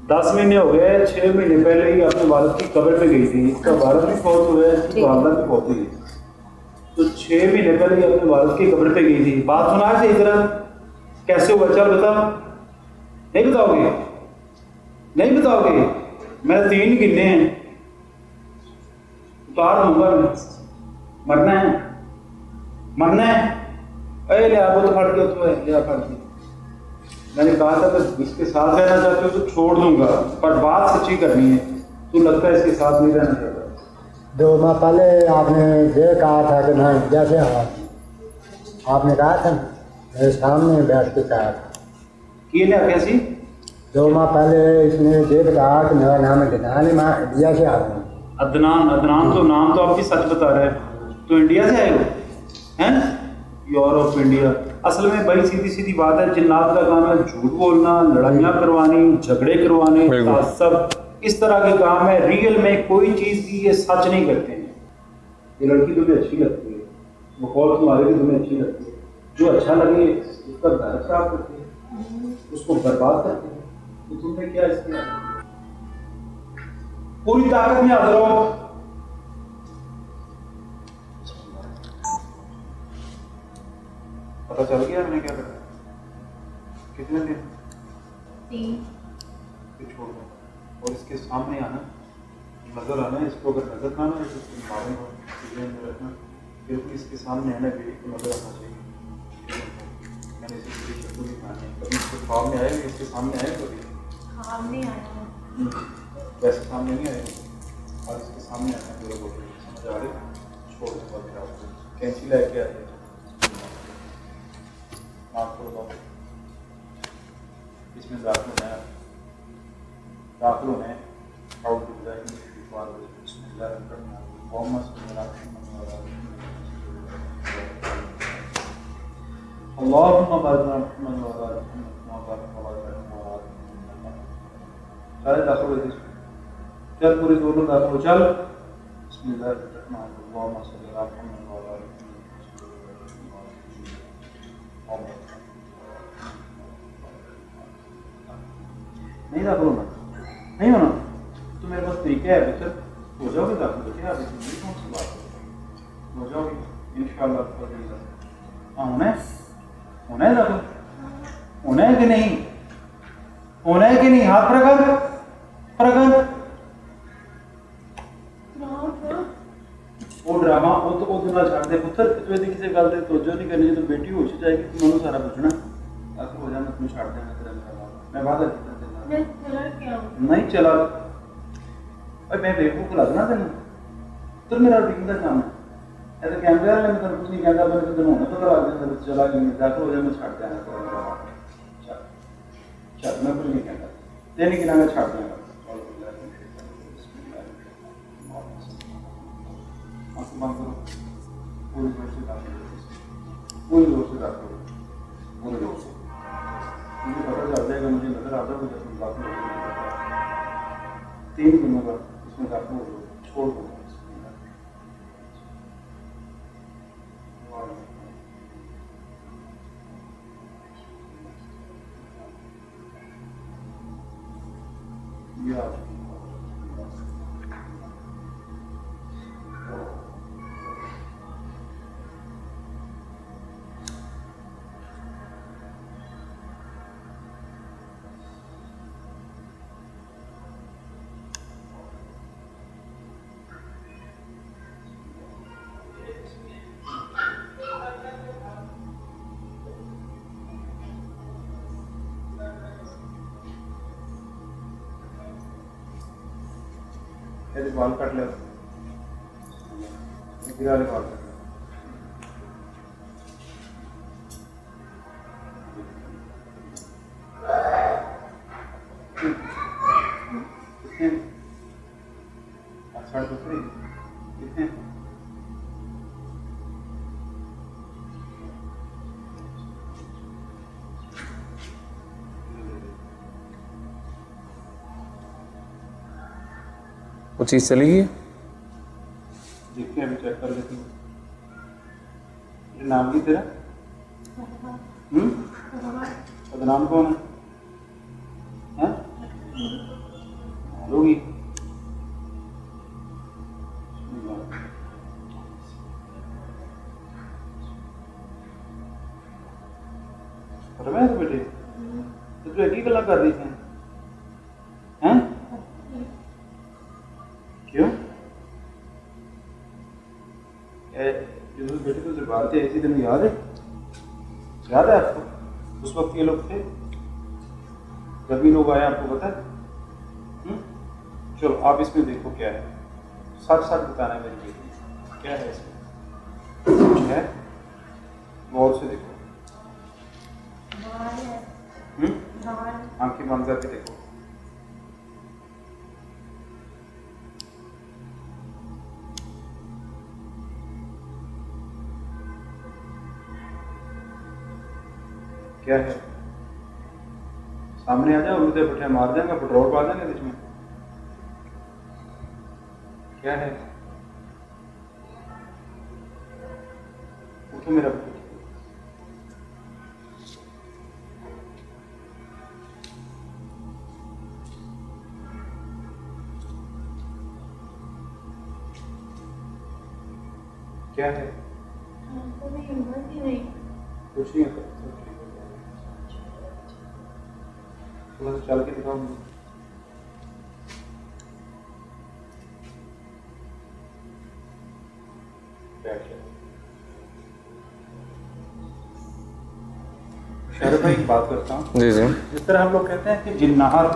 10 महीने हो गए, 6 महीने पहले ही अपने वालिद की कब्र पे गई थी। इसका वालिद भी फौत हुआ है, इसकी वालदा भी फौत हुई है। तो 6 महीने पहले ही अपने वालिद की कब्र पे गई थी। बात सुना है इधर कैसे हुआ, चल बता। नहीं बताओगे? नहीं बताओगे? मैंने 3 गिनने हैं, उतार दूंगा मैं। मरना है, मरना है। अरे ले वो तो फट गया, तो ले फट गया। मैंने कहा था कि इसके साथ रहना चाहते हो तो छोड़ दूंगा, पर बात सच्ची करनी है। तो लगता है इसके साथ नहीं रहना चाहता। 2 माह पहले आपने ये कहा था कि मैं जैसे आपने कहा था मेरे सामने बैठ के कहा था कि ना कैसी 2 माह पहले इसने ये बताया कि मेरा नाम अदनान है, मैं इंडिया से आ रहा हूँ। अदनान, अदनान तो नाम तो आपकी सच बता रहा है। तो इंडिया से आए हो हैं? Europe, India. असल में भाई सीधी सीधी बात है, जिन्नात का काम है झूठ बोलना, लड़ाइयाँ करवानी, झगड़े करवाने, सब इस तरह के काम है। रियल में कोई चीज़ की ये सच नहीं करते हैं। ये लड़की तुम्हें अच्छी लगती है, माहौल तुम्हारे भी तुम्हें अच्छी लगती है, जो अच्छा लगे उसका घर खराब करते हैं, उसको बर्बाद करते हैं। तो तुमने क्या इसमें पूरी ताकत में हाजिर हो। पता चल गया मैंने क्या करा? कितने दिन? 3। फिर छोड़ दो और इसके सामने आना, नजर आना। इसको अगर नजर ना आना तो इसको मारूंगा, चीजें रखना। बिल्कुल इसके सामने आना, बेटी को नजर आना चाहिए। मैंने इसे पूरी शक्ल भी खानी है। कभी इसके ख्वाब में आएगा, इसके सामने आएगा कभी? ख्वाब नहीं आया। वैसे सामने नहीं आएगा, और इसके सामने आना मेरे बोल रहे समझ आ रहे। छोड़ दूंगा फिर आपको, कैंची लेके आ जाए। माफ कर दो, इसमें दाखिल है, दाखिल होने सारे दाखिल हो। चल पूरी दोनों दाखिल हो, चल। नहीं दाखिल होना, नहीं होना तो मेरे पास तरीका है बेहतर। हो जाओगे दाखिल, क्या अभी मेरी कौन सी बात है, हो जाओगे इंशाल्लाह। हाँ होना है, होना है दाखिल, होना है कि नहीं, होना है कि नहीं? हाथ प्रकार प्रकार वो ड्रामा वो तो वो ना छाड़ दे पुत्र। तू यदि किसी गल ते तवज्जो नहीं करनी, तो बेटी होश जाएगी, तू मनु सारा पूछना। दाखिल हो जाना, तुम छाड़ देना तेरा, मैं वादा किया नहीं चला। भाई मैं बेवकूफ लगना तेन, तो मेरा रूटीन का काम है। ऐसे कैमरे वाले मैं तेन कुछ नहीं कहता, मैं तेन होना पता लग जाता। चला दाखिल हो जाए, मैं छाड़ देना। चल मैं कुछ नहीं कहता, तेन कि मैं छाड़ देना। बंद करो, पूरी जोर से दाखिल करो, पूरी जोर से दाखिल करो, पूरी जोर से। मुझे पता चल जाएगा, मुझे नजर आ जाएगा जब दाखिल हो जाएगा। 3 दिनों का इसमें दाखिल हो जाओ, छोड़ दो। बाल काट ले, गिरा ले बाल काट ले। कितने? 8.5 कितने? वो चीज़ चली गई? देखते हैं, अभी चेक कर लेते हैं। ये नाम की तेरा? बदनाम कौन है? होगी। रमेश बेटे तो तू एक ही गला कर रही थी हैं? क्यों? जो बेटे तो दरबार थे ऐसी दिन याद है? याद है आपको? उस वक्त ये लोग थे जब भी लोग आए, आपको पता है? चलो आप इसमें देखो क्या है, सच सच बताना है मेरी बेटी, क्या है इसमें? कुछ है? गौर से देखो। बाहर है। बाहर। आंखें बंद करके देखो। क्या है? सामने आ जाओ, मुझे पट्टे मार देंगे, पेट्रोल पा देंगे बीच में। क्या है? उठो मेरा बेटा। क्या है? हमको नहीं हिम्मत ही नहीं। कुछ नहीं होता। थोड़ा सा चल के दिखाओ मुझे। बैठ जाओ। शरद भाई एक बात करता हूँ। जी जी। जिस तरह हम लोग कहते हैं कि जिन्नाहत,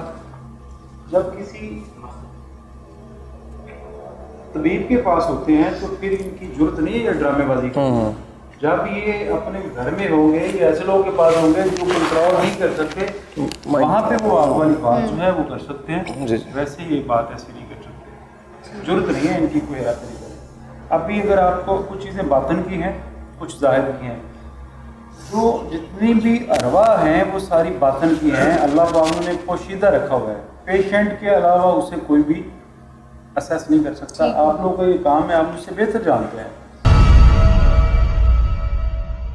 जब किसी तबीब के पास होते हैं तो फिर इनकी जरूरत नहीं है ये ड्रामेबाजी की। जब ये अपने घर में होंगे या ऐसे लोगों के पास होंगे जो कंट्रोल नहीं कर सकते, वहाँ पे वो आप वाली बात जो है वो कर सकते हैं। जी। वैसे ये बात ऐसी नहीं कर सकते, जरूरत नहीं है इनकी कोई हेरा फेरी करे। अभी अगर आपको कुछ चीज़ें बातन की हैं, कुछ जाहिर की हैं, तो जितनी भी अरवा हैं वो सारी बातन की हैं। अल्लाह पाक ने पोशीदा रखा हुआ है, पेशेंट के अलावा उसे कोई भी असेस नहीं कर सकता। आप लोगों का ये काम है, आप मुझसे बेहतर जानते हैं।